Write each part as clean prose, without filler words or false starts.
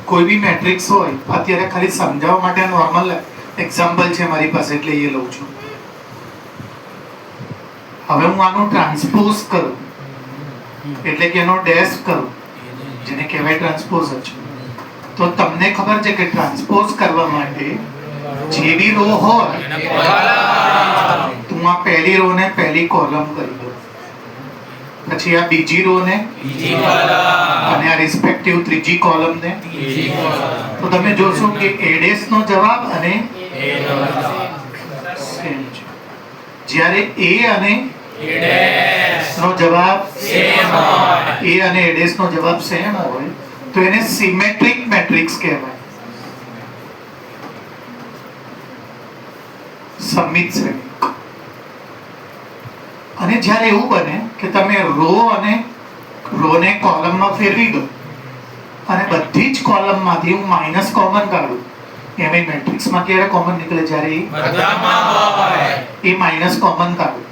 કોઈ બી મેટ્રિક્સ હોય, અત્યારે ખાલી સમજાવવા માટે નોર્મલ એક્ઝામ્પલ છે મારી પાસે એટલે એ લઉં છું. હવે હું આનું ટ્રાન્સપોઝ કરું એટલે કે એનો ડેશ કરું, જેને કહેવાય ટ્રાન્સપોઝ જ. તો તમને ખબર છે કે ટ્રાન્સપોઝ કરવા માટે જે બી રો હોય તો હું આ પહેલી રો ને પહેલી કોલમ કરી દઉં, પછી આ બીજી રો ને અને આ રિસ્પેક્ટિવ ત્રીજી કોલમ ને. તો તમે જોશો કે એડેસ નો જવાબ અને સેમ છે. જ્યારે એ અને નો જવાબ એ અને એડેસ નો જવાબ સેમ હોય તો એને સિમેટ્રિક મેટ્રિક્સ કહેવાય, સમમિત શ્રેણિક. અને જ્યારે એવું બને કે તમે રો અને રોને કોલમમાં ફેરવી દો અને બધી જ કોલમમાંથી હું માઇનસ કોમન કાઢું, એમ મેટ્રિક્સમાં ક્યારે કોમન નીકળે? જ્યારે એ માઇનસ કોમન કાઢું.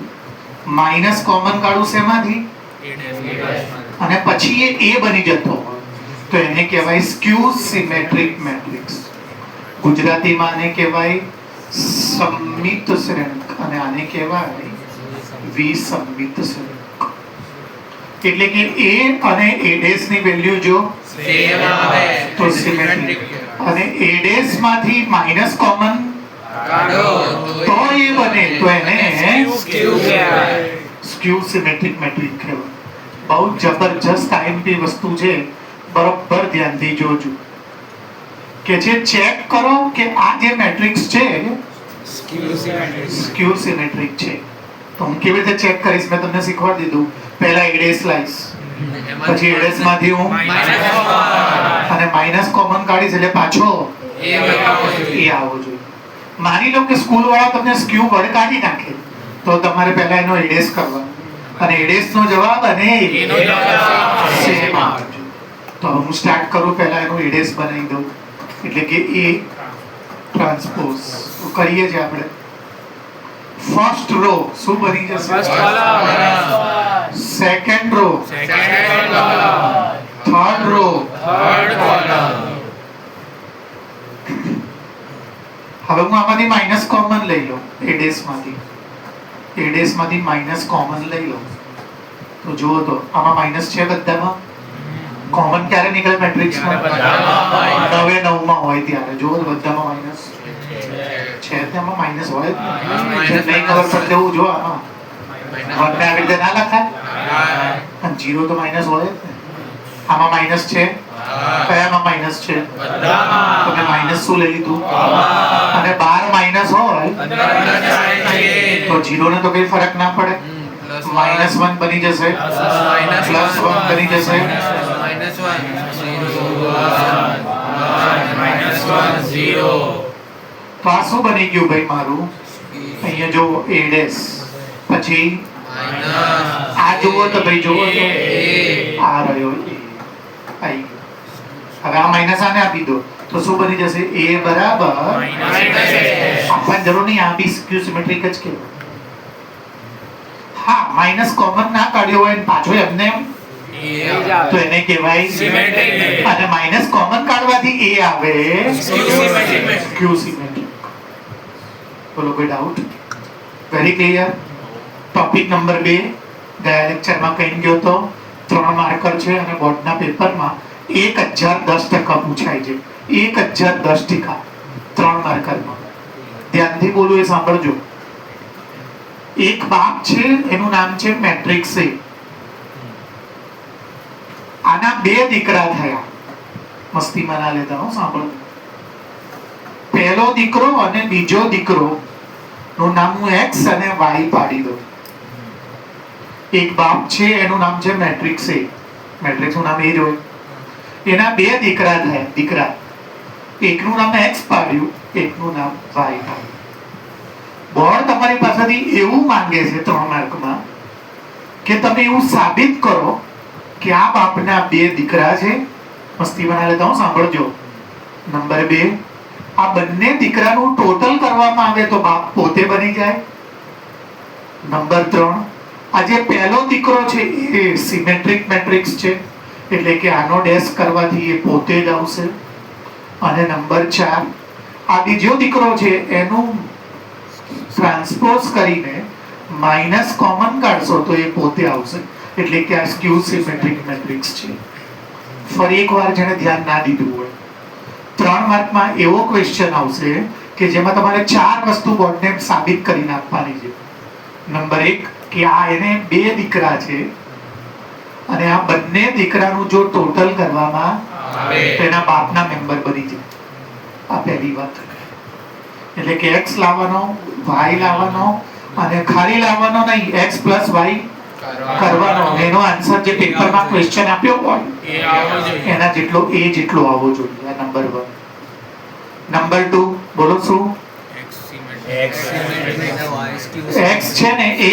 માઇનસ કોમન કાઢું શેમાંથી? અને પછી એ બની જતો હોય તો એને કહેવાય સ્ક્યુ સિમેટ્રિક મેટ્રિક્સ. ગુજરાતીમાં આને કહેવાય સમમિત શ્રેણિક અને આને કહેવાય વિસંમિત શ્રેણિક. એટલે કે એ અને એડેસ ની વેલ્યુ જો સેમ આવે તો સિમેટ્રિક, અને એડેસ માંથી માઇનસ કોમન કાઢો તો એ બને તો એને સ્ક્યુ કહેવાય, સ્ક્યુ સિમેટ્રિક મેટ્રિક કહેવાય. બહુ જબરજસ્ત આઈએમપી વસ્તુ છે, બરોબર ધ્યાનથી જોજો. કે જે ચેક કરો કે આ જે મેટ્રિક્સ છે સ્ક્યુ સિમેટ્રિક છે. તો હું કેવી રીતે ચેક કરીશ? મેં તમને શીખવાડી દીધું. પહેલા એડેસ લાઈશ, પછી એડેસ માંથી હું અને માઇનસ કોમન કાઢીશ એટલે પાછો એ આવવો જોઈએ. માની લો કે સ્કૂલ વાળા તમને સ્ક્યુ વર્ડ કાઢી નાખે તો તમારે પહેલા એનો એડેસ કરવાનો અને એડેસ નો જવાબ અને સેમ આવજો. તો હું સ્ટાર્ટ કરું, પહેલા એનો એડેસ બનાવી દઉં એટલે કે એ ટ્રાન્સપોઝ કરીએ છીએ આપણે. ફર્સ્ટ રો શું બની જશે? સેકન્ડ રો, થર્ડ રો, હવે હું આમાંથી માઇનસ કોમન લઈ લઉં, એડેસ માંથી માઇનસ કોમન લઈ લઉં. તો જુઓ તો આમાં માઇનસ છે બધામાં. કોમન ક્યારે નીકળે મેટ્રિક્સમાં? 9 માં હોય ત્યારે. જુઓ બધામાં માઇનસ છે, તેમાં માઇનસ હોય જ નહીં. ખબર પડે એવું જો આમાં વનને આવી રીતે ના લખાય, અને 0 તો માઇનસ હોય જ ને. આમાં માઇનસ છે, કયામાં માઇનસ છે? તમે માઇનસ શું લઈ લીધું? અને 12 માઇનસ હોય તો 0 ને તો કઈ ફરક ના પડે. -1 બની જશે, +1 બની જશે, તો આ શું બની ગયું ભાઈ મારું? અહીંયા જો એડેસ, પછી આ જુઓ તો ભાઈ જુઓ તો આ રહ્યો હવે આ માઇનસ આને આપી દો તો શું બની જશે? એ બરાબર આપવાની જરૂર નહીં, આ બી સ્ક્યુ સિમેટ્રિક જ કહેવાય. હા, માઇનસ કોમન ના કાઢ્યો હોય પાછો એમને તો એને કહેવાય સિમેટ્રિક. અને માઇનસ કોમન કાઢવાથી એ આવે સ્ક્યુ સિમેટ્રિક. બોલો કોઈ doubt? Very clear. Topic number 2 ગયા લેક્ચરમાં કહી ગયો તો 3 માર્કર છે અને બોર્ડના પેપરમાં 1010% પૂછાય છે. 1010% 3 માર્કરમાં. ધ્યાનથી બોલું, એ સાંભળજો. એક બાપ છે, એનું નામ છે મેટ્રિક્સ એ. આના 2 દીકરા થયા. મસ્તીમાં ના લેતા હો, સાંભળો. પહેલો દીકરો અને બીજો દીકરો નું નામ હું x અને y પાડી દઉં. એક બાપ છે, એનું નામ છે મેટ્રિક્સ એ. મેટ્રિક્સ નું નામ એ જ હોય. એના 2 દીકરા થયા. દીકરા, એકનું નામ x પાડ્યું, એકનું નામ y પાડ્યું. બોર્ડ તમારી પાસેથી એવું માંગે છે 3 માર્કમાં કે તમે એવું સાબિત કરો કે આ બાપના 2 દીકરા છે. મસ્તી બના લેતા હું, સાંભળજો. નંબર 2, આ બંને દીકરાનું ટોટલ કરવામાં આવે તો બાપ પોતે બની જાય. નંબર 3, આ જે પહેલો દીકરો છે એ સિમેટ્રિક મેટ્રિક્સ છે એટલે કે આનો ડેશ કરવાથી એ પોતે જ આવશે. અને નંબર 4 આ બીજો દીકરો છે એનું ટ્રાન્સપોઝ કરીને માઇનસ કોમન કાઢશો તો એ પોતે આવશે, એટલે કે આ સ્ક્યુ સિમેટ્રિક મેટ્રિક્સ છે. ફરી એકવાર જેને ધ્યાન ના દીધું હોય, 3 માર્કમાં એવો ક્વેશ્ચન આવશે કે જેમાં તમારે 4 વસ્તુ બોર્ડને સાબિત કરીને આપવાની છે. નંબર 1 કે આ એને 2 દીકરા છે અને આ બંને દીકરાનું જો ટોટલ કરવામાં આવે તો એના બાપના મેમ્બર બની જાય. આ પહેલી વાત. એટલે કે x લાવવાનો, y લાવવાનો અને ખાલી લાવવાનો નહીં, x plus y કરવાનો. એનો આન્સર જે પેપરમાં ક્વેશ્ચન આપ્યો હોય એના જેટલો આવવો જોઈએ. આ નંબર 1. નંબર 2 બોલો શું? x છે ને એ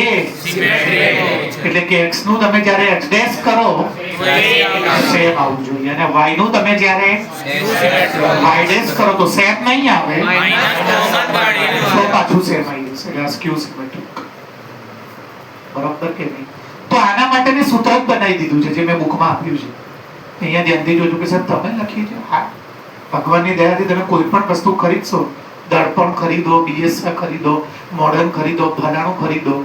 એટલે કે x નું તમે જ્યારે x ડેશ કરો સેમ આવવું જોઈએ અને y નું તમે જ્યારે y ડેશ કરો તો સેમ નહીં આવે તો પાછું સેમ આવી જશે. એટલે સ્ક્યુ સિમેટ્રિક. બરાબર કે નહીં? તો આના માટે મેં સૂત્ર જ બનાવી દીધું છે જે મેં બુકમાં આપ્યું છે. અહીંયા ધ્યાનથી જોજો કે સાહેબ તમે લખી છે. હા, ભગવાનની દયાથી તમે કોઈ પણ વસ્તુ ખરીદશો, દર્પણ ખરીદો, બીએસઆ ખરીદો, મોડર્ન ખરીદો, ફલાણું ખરીદો,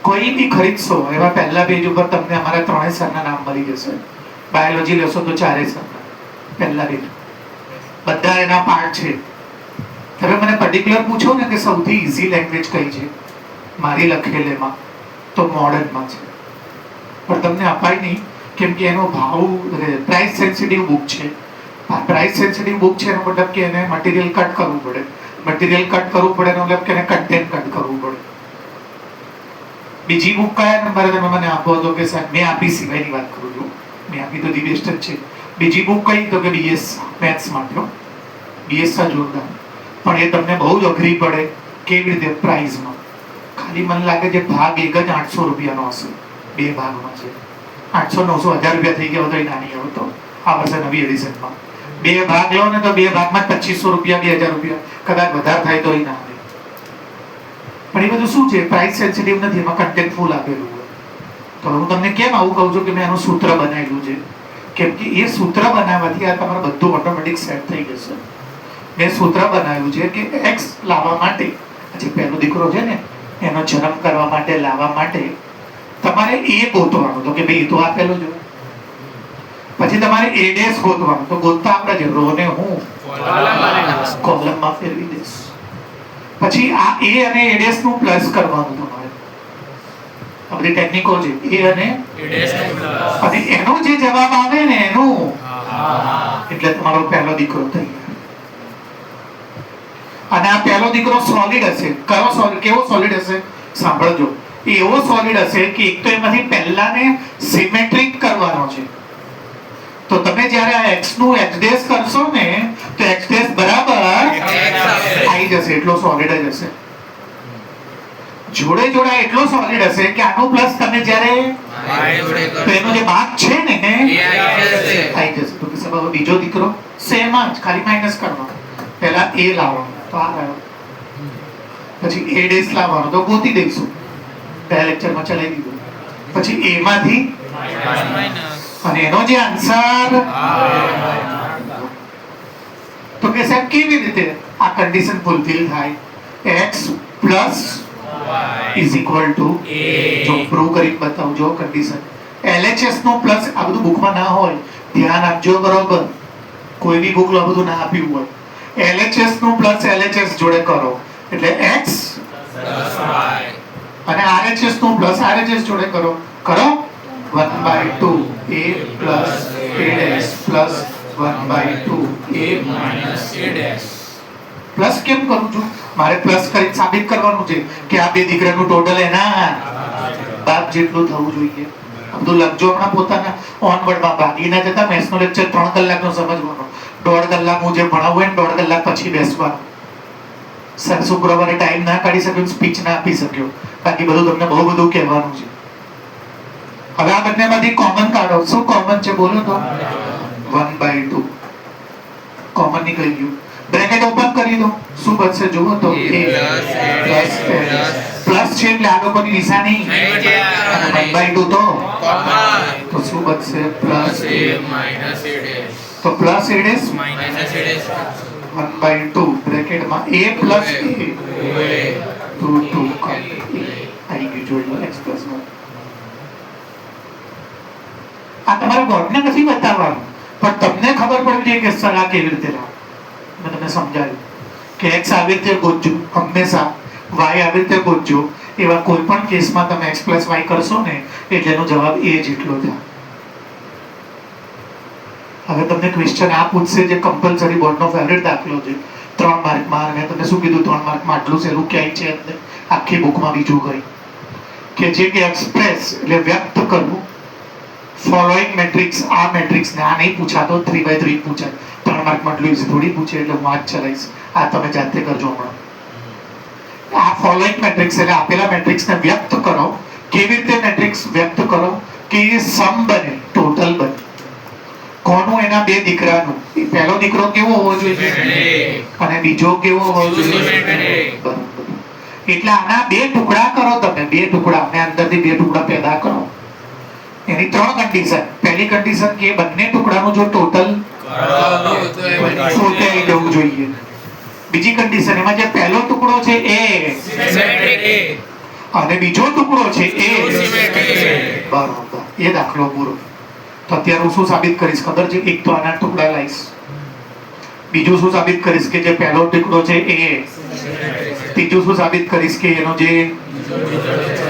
કોઈ બી ખરીદશો એમાં પહેલા પેજ ઉપર તમને અમારા 3 સરના નામ મળી જશે. બાયોલોજી લેશો તો 4 સરના પહેલા પેજ બધા એના પાર્ટ છે. તમે મને પર્ટિક્યુલર પૂછો ને કે સૌથી ઈઝી લેંગ્વેજ કઈ છે મારી લખેલ એમાં, તો મોડર્નમાં છે. પણ તમને અપાય નહીં કેમ કે એનો ભાવ પ્રાઇસ સેન્સિટિવ બુક છે. પ્રાઇસ સેન્સિટિવ બુક છે એનો મતલબ કે એને મટીરિયલ કટ કરવું પડે. મટીરિયલ કટ કરવું પડે એનો મતલબ કે એને કન્ટેન્ટ કટ કરવું પડે. બીજી બુક કયા નંબરે તમે મને આપો તો કે સાહેબ મેં આપી સિવાયની વાત કરું છું, મેં આપી તો ધી બેસ્ટ જ છે. બીજી બુક કઈ તો કે બીએસ મેથ્સ માટે. બીએસ જોરદાર, પણ એ તમને બહુ જ અઘરી પડે. કેવી રીતે? પ્રાઇઝમાં ખાલી મને લાગે છે ભાગ એક જ 800 રૂપિયાનો હશે. 2 ભાગમાં છે 800 900 1000 રૂપિયા થઈ ગયા. તો એ નાની હવે તો આ વર્ષે નવી એડિશનમાં 2 ભાગ લો ને તો 2 ભાગમાં 2500 રૂપિયા 2000 રૂપિયા કદાચ વધારે થાય તો એ ના આવે. પણ એ બધું શું છે? પ્રાઇસ સેન્સિટિવ નથી, એમાં કન્ટેન્ટ ફૂલ આપેલું હોય. તો હું તમને કેમ આવું કહું છું કે મેં એનું સૂત્ર બનાવેલું છે, કેમ કે એ સૂત્ર બનાવવાથી આ તમારું બધું ઓટોમેટિક સેટ થઈ જશે. મેં સૂત્ર બનાવ્યું છે કે x લાવવા માટે, જે પહેલો દીકરો છે ને એનો જન્મ કરવા માટે, લાવવા માટે તમારે એ ગોતવાનું. તો કે ભાઈ એ તો આપેલું જ હોય. પછી તમારે a ડેશ ગોતવાનું. તો ગોતતા આપણે જે રો ને હું કોલમમાં ફેરવી દઈશ. પછી આ a અને a ડેશ નું પ્લસ કરવાનું તમારે. આ બધી ટેકનિકો છે. a અને એનો જે જવાબ આવે ને એનું એટલે તમારો પહેલો દીકરો તૈયાર. અને આ પહેલો દીકરો સોલિડ હશે. કયો સોલિડ? કેવો સોલિડ હશે? સાંભળજો. એવો સોલિડ હશે કે એક તો એમાંથી પહેલાને સિમેટ્રિક કરવાનો છે. તો તમે જ્યારે આ x નું x ડેશ કરશો ને તો x ડેશ બરાબર આવી જશે. એટલો સોલિડ જ હશે. જોડે જોડે એટલો સોલિડ હશે કે આનો પ્લસ તમે જ્યારે તો એનો જે ભાગ છે ને એ આવી જશે. તો કે સાહેબ બીજો દીકરો સેમ જ, ખાલી માઇનસ કરવાનો. પહેલા a લાવવાનો તો આ આવ્યો, પછી a ડેશ લાવવાનો તો ગોતી દઈશું. પહેલા લેક્ચરમાં ચલાવી દીધું. પછી a માંથી અને એનો જે આન્સર તો કે સાહેબ કેવી રીતે આ કન્ડિશન ફૂલફિલ થાય? x plus is equal to જો પ્રૂવ કરી બતાવજો કન્ડિશન. LHS નો પ્લસ આ બધું બુકમાં ના હોય, ધ્યાન આપજો બરોબર. કોઈ બી બુક લો બધું ના આપ્યું હોય. LHS નું પ્લસ LHS જોડે કરો એટલે x અને RHS નું પ્લસ RHS જોડે કરો. 1/2 a plus a dash plus 1/2 a minus a dash. Plus કેમ કરું છું? મારે પ્લસ કરી સાબિત કરવાનું છે કે આ 2 દીકરાનું ટોટલ એના બાપ જેટલું થવું જોઈએ. બધું લખજો હમણાં પોતાના ઓનવર્ડમાં. ભાગી ના જતા. મેથ્સનો લેક્ચર 3 કલાકનો સમજવાનો. 1.5 કલાક હું જે ભણાવું હોય ને 1.5 કલાક પછી બેસવાનું. સર શુક્રવારે ટાઈમ ના કાઢી શક્યો, સ્પીચ ના આપી શક્યો, બાકી બધું તમને બહુ બધું કહેવાનું છે. હવે આ બંનેમાંથી કોમન કાઢો. શું કોમન છે બોલો તો? 1/2 કોમન નીકળી ગયું. બ્રેકેટ ઓપન કરી દો. શું બનશે જુઓ તો? a પ્લસ પ્લસ છે એટલે આ લોકોની નિશાની અને 1/2 તો શું બનશે? Plus a minus a dash. તો plus A dash minus A dash 1/2 બ્રેકેટમાં a પ્લસ a 2 આવી ગયું જોઈ x પ્લસ 1. આ તમારા બોર્ડને નથી બતાવવાનું, પણ તમને ખબર પડવી જોઈએ કે સલાહ કેવી રીતે લાવો. મેં તમને સમજાવ્યું કે x આવી રીતે ગોતજો, હંમેશા y આવી રીતે ગોતજો. એવા કોઈ પણ કેસમાં તમે x પ્લસ y કરશો ને એટલે એનો જવાબ a જેટલો થાય. હવે તમને ક્વેશ્ચન આ પૂછશે જે કમ્પલસરી બોર્ડનો ફેવરેટ દાખલો છે 3 માર્કમાં. મેં તમને શું કીધું 3 માર્કમાં આટલું સહેલું ક્યાંય છે અંદર આખી બુકમાં બીજું કઈ કે જે કે એક્સપ્રેસ એટલે વ્યક્ત કરવું ફોલોઈંગ મેટ્રિક્સ. આ મેટ્રિક્સ ને આ નહીં પૂછાતો 3/3 પૂછાય. 3 માર્કમાં એટલું ઇઝી થોડી પૂછે એટલે હું આ જ ચલાવીશ. આ તમે જાતે કરજો હમણાં. આ ફોલોઈંગ મેટ્રિક્સ એટલે આપેલા મેટ્રિક્સને વ્યક્ત કરો. કેવી રીતે મેટ્રિક્સ વ્યક્ત કરો કે એ સમ બને, ટોટલ બને. કોનું? એના બે દીકરાનું. પહેલો દીકરો કેવો હોવો જોઈએ અને બીજો કેવો હોવો જોઈએ. એટલે આના બે ટુકડા કરો તમે, બે ટુકડા અને અંદરથી બે ટુકડા પેદા કરો. એની 3 કન્ડિશન. પહેલી કન્ડિશન કે બંને ટુકડાનું જો ટોટલ પોતે આવી જવું જોઈએ. બીજી કન્ડિશન એમાં જે પહેલો ટુકડો છે એ અને બીજો ટુકડો છે એ બરાબર. એ દાખલો પૂરો. તો અત્યારે હું શું સાબિત કરીશ ખબર છે? એક તો આના ટુકડા લાવીશ, બીજું શું સાબિત કરીશ કે જે પહેલો ટુકડો છે એ, ત્રીજું શું સાબિત કરીશ કે એનો જે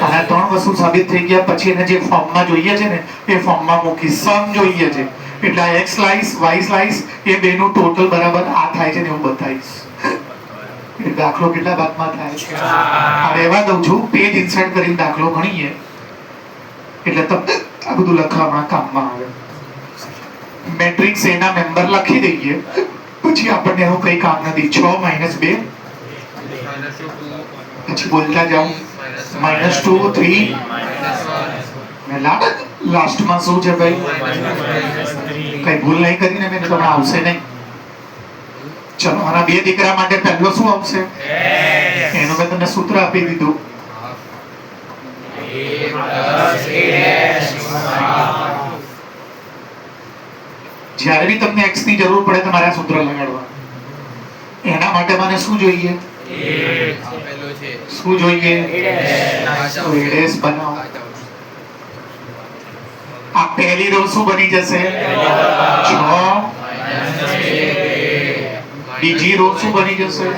આના 3 વસ્તુ સાબિત થઈ ગયા. પછી એને જે ફોર્મમાં જોઈએ છે ને એ ફોર્મમાં મૂકી સમ જોઈએ છે એટલે આ x સ્લાઇસ y સ્લાઇસ એ બેનું ટોટલ બરાબર આ થાય છે ને એવું બતાવીશ. એ દાખલો કેટલા ભાગમાં થાય છે આ રહેવા દઉં છું. પેજ ઇન્સર્ટ કરીને દાખલો ગણીએ એટલે તમને આ બધું લખવામાં કામમાં આવે. મેટ્રિક્સ એના મેમ્બર લખી દઈએ પછી આપણને એનું કઈ કામ નથી. 6 - 2 પછી બોલતા જાઉં -2 3 લાસ્ટમાં શું છે ભાઈ? કઈ ભૂલ નહીં કરીને મેં તમને આવશે નહીં. ચલો આના બે દીકરા માટે પહેલો શું આવશે? એનું મેં તમને સૂત્ર આપી દીધું. જ્યારે બી તમને x ની જરૂર પડે તમારે આ સૂત્ર લગાડવા. એના માટે મને શું જોઈએ? શું જોઈએ? એડેસ બનાવો. આ પહેલી રો શું બની જશે? 6. બીજી રો શું બની જશે?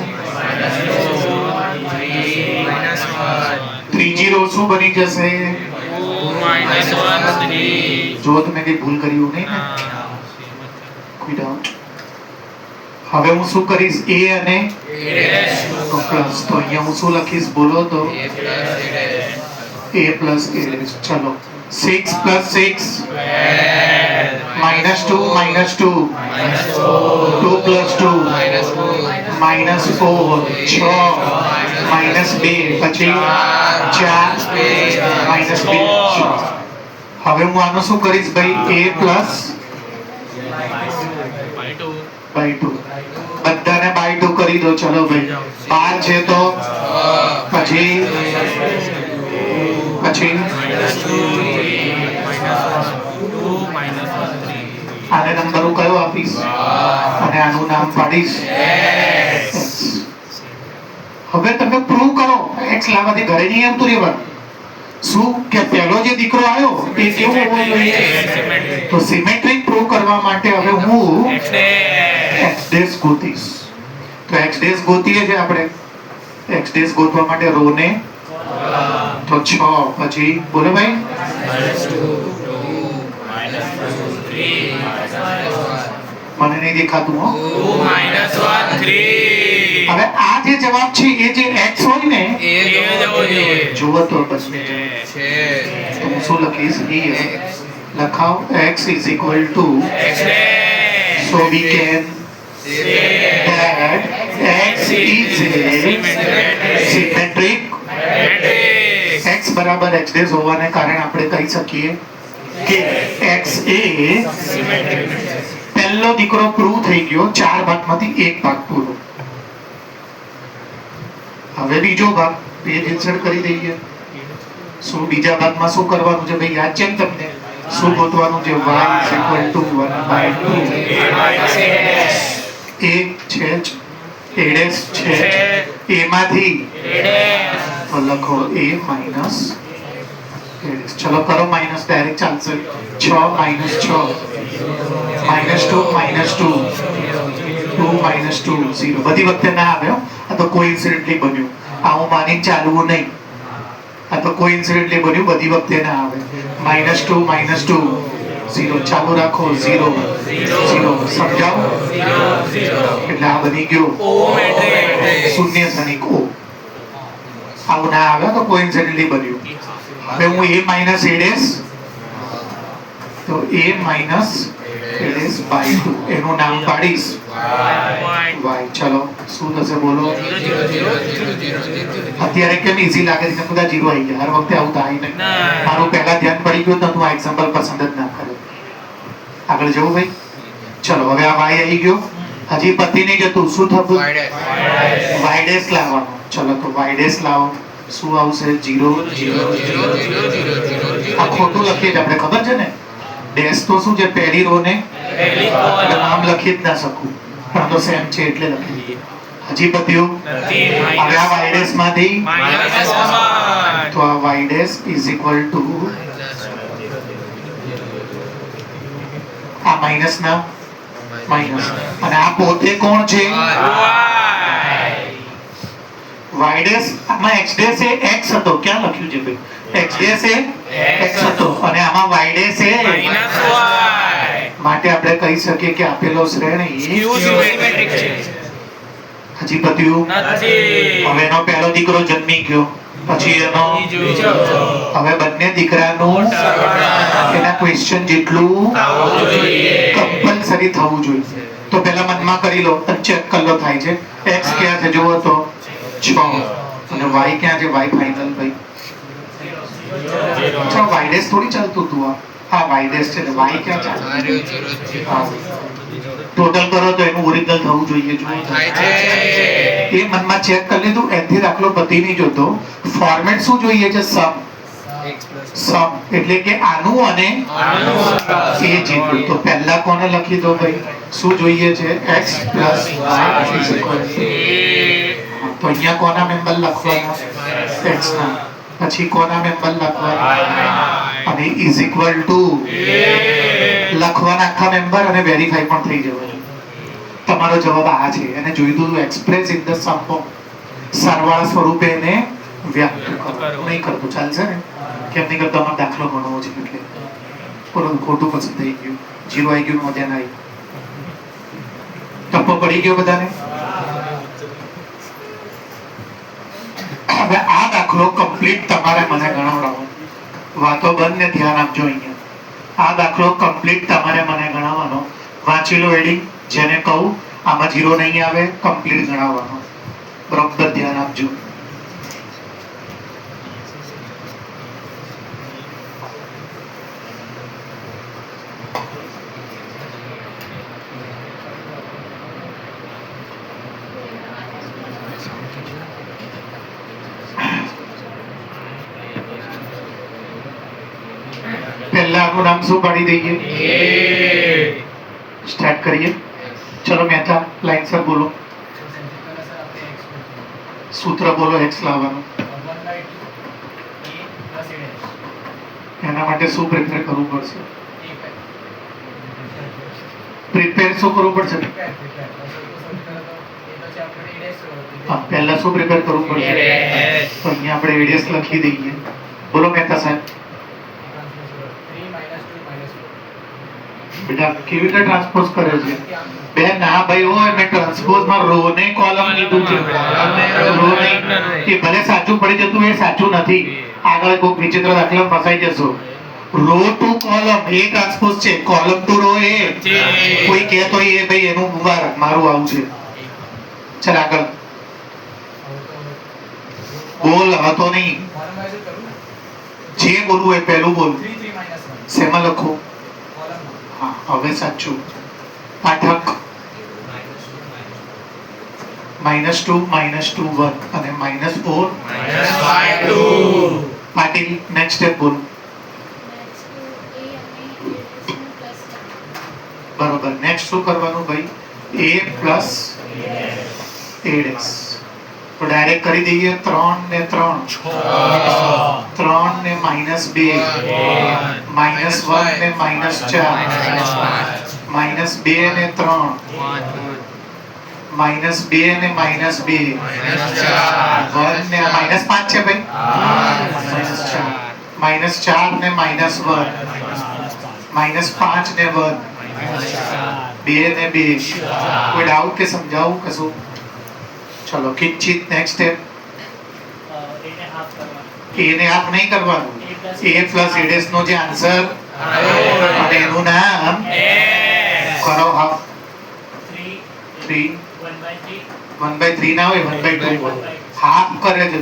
ત્રીજી રો શું બની જશે? જો તમે કઈ ભૂલ કર્યું નહીં ને કોઈ ડાઉટ? હવે હું શું કરીશ? a અને તો પ્લસ. તો અહીંયા હું શું લખીશ બોલો તો? a plus a. ચલો 6 + 6 -2 -2 2 + 2 -4 6 -2 પછી 4 -2. હવે હું આનું શું કરીશ ભાઈ? a પ્લસ /2 બધાને /2 કરી દો. ચલો ભાઈ 12 છે તો પછી આને નંબર હું કયો આપીશ અને આનું નામ પાડીશ x. હવે તમે પ્રૂવ કરો. x લાવવાથી ઘરે નહીં આવતું રહેવાનું. શું કે પહેલો જે દીકરો આવ્યો એ કેવો હોવો જોઈએ? તો સિમેટ્રિક પ્રૂવ કરવા માટે હવે હું x ડેશ ગોતીશ. તો x ડેશ ગોતીએ છે આપણે. x ડેશ ગોતવા માટે રો ને તો 6 પછી બોલો ભાઈ મને નહીં દેખાતું હો. 2 - 1 3. હવે આ જે જવાબ છે એ જે x હોય ને એ જવો જોઈએ. જુઓ તો પછી તો હું શું લખીશ? here લખાવ x = x dash. so we can that x is a symmetric x બરાબર x ડેશ હોવાને કારણે આપણે કહી શકીએ કે x એ પહેલો દીકરો પ્રૂવ થઈ ગયો. 4 ભાગમાંથી એક ભાગ પૂરો. હવે બીજો ભાગ પેજ ઇન્સર્ટ કરી દઈએ. શું બીજા ભાગમાં શું કરવાનું છે ભાઈ? યાદ છે ને તમને? શું ગોતવાનું છે? y is equal to 1/2. a છે જ, a dash છે જ. a માંથી તો લખો a minus a dash. ચલો કરો માઇનસ, ડાયરેક્ટ ચાલશે. 6 minus 6 -2 2 minus 2 0. બધી વખતે ના આવે હો. આ તો કોઇન્સિડન્ટલી બન્યું. આ હું માનીને ચાલવું નહીં. આ તો કોઇન્સિડન્ટલી બન્યું, બધી વખતે ના આવે. -2 0. ચાલુ રાખો 0 0. સમજાવો? એટલે આ બની ગયો શૂન્ય સ્થાનિક O. આવું ના આવે તો કોઇન્સિડન્ટલી બન્યું. હવે હું a minus a dash, તો a minus a dash by 2 એનું નામ પાડીશ y. ચલો શું થશે બોલો? અત્યારે કેમ ઈઝી લાગે છે? બધા 0 આવી ગયા. હર વખતે આવું થાય નહીં. મારું પહેલા ધ્યાન પડી ગયું તો હું આ એક્ઝામ્પલ પસંદ જ ના કર્યો. આગળ જવું ભાઈ. ચલો હવે આ y આવી ગયો. હજી પતિ નહીં જતું. શું થતું? y dash લાવવાનો. ચલો તો y dash લાવો. શું આવશે? 0 આ ખોટું લખીએ આપણે, ખબર છે ને? ડેશ તો શું છે? પહેલી રો ને નામ લખી જ ના શકું, પણ તો સેમ છે એટલે લખી. હજી પત્યું? હવે આ y dash માંથી તો આ y dash is equal to આ માઈનસ ના માઈનસ, અને આ પોતે કોણ છે? y dash. આમાં x dash એ x હતો. ક્યાં લખ્યું છે ભાઈ? x dash એ x હતો અને આમાં y dash એ માટે આપણે કહી શકીએ કે આપેલો શ્રેણી હજી પત્યું? હવે એનો પહેલો દીકરો જન્મી ગયો, પછી એનો, હવે બંને દીકરાનું એના ક્વેશ્ચન જેટલું કમ્પલસરી થવું જોઈએ. તો પહેલા મનમાં કરી લો, ચેક કરી લો થાય છે. x ક્યાં છે જુઓ તો 6 અને y ક્યાં છે? y ફાઇનલ ભાઈ. y dash થોડી ચાલતું હતું. આ y dash છે ને y ક્યાં ચાલે? ટોટલ કરો તો એનું ઓરિજિનલ થવું જોઈએ. એ મનમાં ચેક કરી લીધું. એથી દાખલો પતિ નહીં જોતો. ફોર્મેટ શું જોઈએ છે? સમ. એટલે કે આનું અને એ જેટલું. તો પહેલા કોને લખી દો ભાઈ? શું જોઈએ છે? x plus y is equal to. તો અહીંયા કોના મેમ્બર લખવાના? x ના. પછી કોના મેમ્બર લખવાના? અને is equal to લખવાના આખા મેમ્બર, અને વેરીફાઈ પણ થઈ જવાનું. તમારો જવાબ આ છે. એને જોઈતું હતું express in the sum form. સરવાળા સ્વરૂપે એને વ્યક્ત કરો. નહીં કરતું ચાલશે ને? કેમ નહીં કરતો? અમારો દાખલો ગણવો છે એટલે બોલો. ખોટું પસંદ થઈ ગયું. 0 આવી ગયું. મજા ના આવી. ટપ્પો પડી ગયો બધાને? હવે આ દાખલો કમ્પ્લીટ તમારે મને ગણાવડાવો. વાતો બંધ ને ધ્યાન આપજો અહીંયા. આ દાખલો કમ્પ્લીટ તમારે મને ગણાવવાનો. વાંચી લો હેડિંગ. જેને કહું આમાં 0 નહીં આવે, કમ્પ્લીટ ગણાવવાનો. બરોબર ધ્યાન આપજો. પહેલા આનું નામ શું પાડી દઈએ? સ્ટાર્ટ કરીએ. ચલો મહેતા લાઈનસર બોલો. સૂત્ર બોલો x લાવવાનું. એના માટે શું પ્રિપેર કરવું પડશે? પ્રિપેર શું કરવું પડશે? પહેલા શું પ્રિપેર કરવું પડશે? તો અહીંયા આપણે એડીએસ લખી દઈએ. બોલો મહેતા સાહેબ. બેટા કેવી રીતે ટ્રાન્સપોઝ કરે છે? બે ના ભાઈ હોય, મેં ટ્રાન્સપોઝ માં રો ને કોલમ કીધું છે. રો નહીં, એ ભલે સાચું પડી જતું, એ સાચું નથી. આગળ કોઈ વિચિત્ર દાખલા ફસાઈ જશો. રો ટુ કોલમ એ ટ્રાન્સપોઝ છે. કોલમ ટુ રો એ કોઈ કહેતો એ ભાઈ એનું મુબારક, મારું આવું છે. ચાલ આગળ બોલ. હતો નહીં જે બોલવું એ પહેલું બોલ. શેમાં લખો? હવે સાચું. પાઠક -2 -2 1 અને -4 પાટીલ નેક્સ્ટ સ્ટેપ બોલ. શું કરવાનું ભાઈ? a plus a dash. તો ડાયરેક્ટ કરી દઈએ 3 ને 3 3 ને -2 -1 ને -4 -2 ને 3 -2 ને -2 1 ને -5 છે ભાઈ, -4 ને -1 -5 ને 1 2 ને 2. કોઈ ડાઉટ કે સમજાવું કશું? ચલો કિંચિત નેક્સ્ટ સ્ટેપ. a ને હાફ નહીં કરવાનું, a પ્લસ a ડેશ નો જે આન્સર અને એનું નામ કરો હાફ. 3 1/3 ના હોય, 1/2 હાફ કરે છે.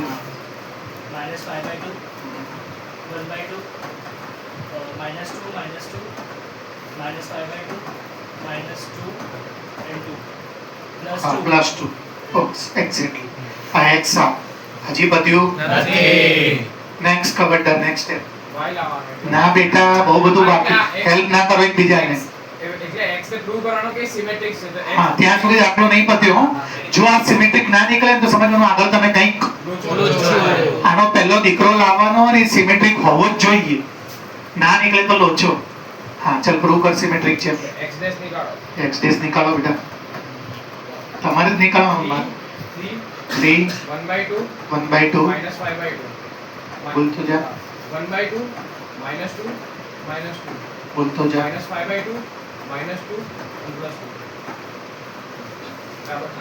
+2 એક્ઝેક્ટલી. આ x હજી બધું નથી. Next cover the next step. ના બેટા બહુ બધું બાકી, હેલ્પ ના કરો એકબીજાને. એટલે x ને પ્રૂવ કરવાનો કે સિમેટ્રિક છે તો x હા, ત્યાં સુધી આટલો નહીં પત્યો હો. જો આ સિમેટ્રિક ના નીકળે ને તો સમજવાનું આગળ તમે કંઈક આનો પહેલો દીકરો લાવવાનો અને સિમેટ્રિક હોવો જ જોઈએ. ના નીકળે તો લોચો. હા ચલ પ્રૂવ કર સિમેટ્રિક છે. x ડેશ નીકાળો. x ડેશ નીકાળો બેટા, તમારે જ નીકાળવાનું. 3 1/2 1/2 -5/2 બોલતો જા, 1/2 -2 -2 બોલતો જા. -5/2 -2 અને +2.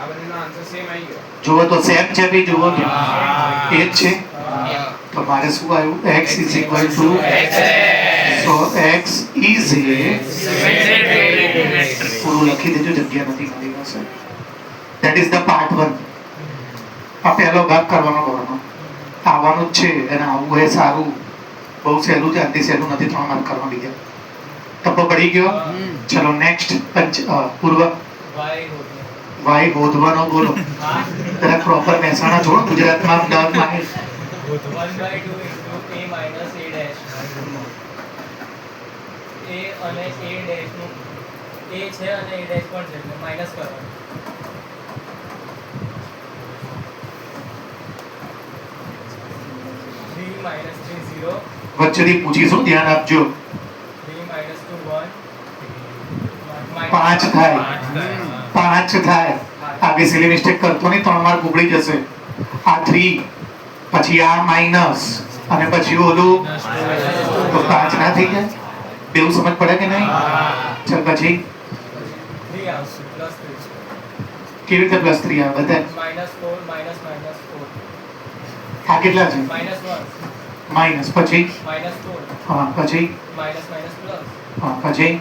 આ બંનેનો આન્સર સેમ આવી ગયો. જુઓ તો સેમ છે ભઈ, જુઓ કે હા. એ જ છે. તો મારે શું આવ્યું? x is equal to so x is a પૂરું લખી દેજો, જગ્યા નથી મારી પાસે. that is the part 1. આ પહેલો ભાગ કરવાનો કરવાનો આવવાનું જ છે, અને આવું એ સારું, બહુ સહેલું છે, આટલી સહેલું નથી. 3 માર્ક કરવા બીજા ટપ્પો પડી ગયો. ચલો નેક્સ્ટ પૂર્વ વાય બોધવાનો બોલો. જરા પ્રોપર મહેસાણા જોડો, ગુજરાતમાં અમદાવાદમાં. 1/2 a minus a dash. a અને a dash નું a છે અને a dash પણ છે એટલે માઈનસ કરવાનું. વચ્ચેથી પૂછીશું, ધ્યાન આપજો. 5 થાય, 5 થાય. આગે સિલી મિસ્ટેક કરતો નહીં, 3 માર્ક ઉગડી જશે. આ 3 પછી આ માઈનસ અને પછી ઓલું, તો 5 ના થઈ જાય. બેવું સમજ પડે કે નહીં? ચાલ પછી 3 આવશે પ્લસ 3 કેવી રીતે +3 આવે બધા? -4 -4 આ કેટલા છે? -1 માઈનસ પછી -4 હા પછી પ્લસ હા પછી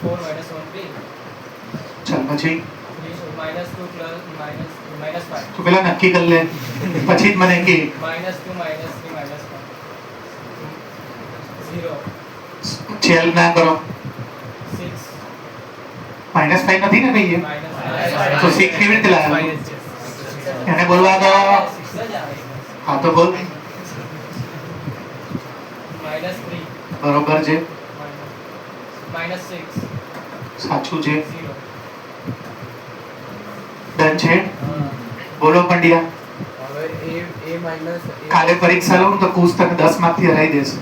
4 -1 3 ચાલ પછી -2 પ્લસ -5 તો પેલા નક્કી કરી લે, પછી જ મને કે -2 -3 -5 0 ચેલ ના કરો. 6 -5 નથી ને ભાઈ? તો 6 કેવી રીતે લાવ્યો? એને બોલવા દો. હા તો બોલ. -3 બરોબર છે, -6 સાચું છે. 0 ડન છે. બોલો પંડ્યા. હવે a માઈનસ કાલે પરીક્ષા લઉં તો કુશ તને 10 માર્ક થી હરાઈ દેશે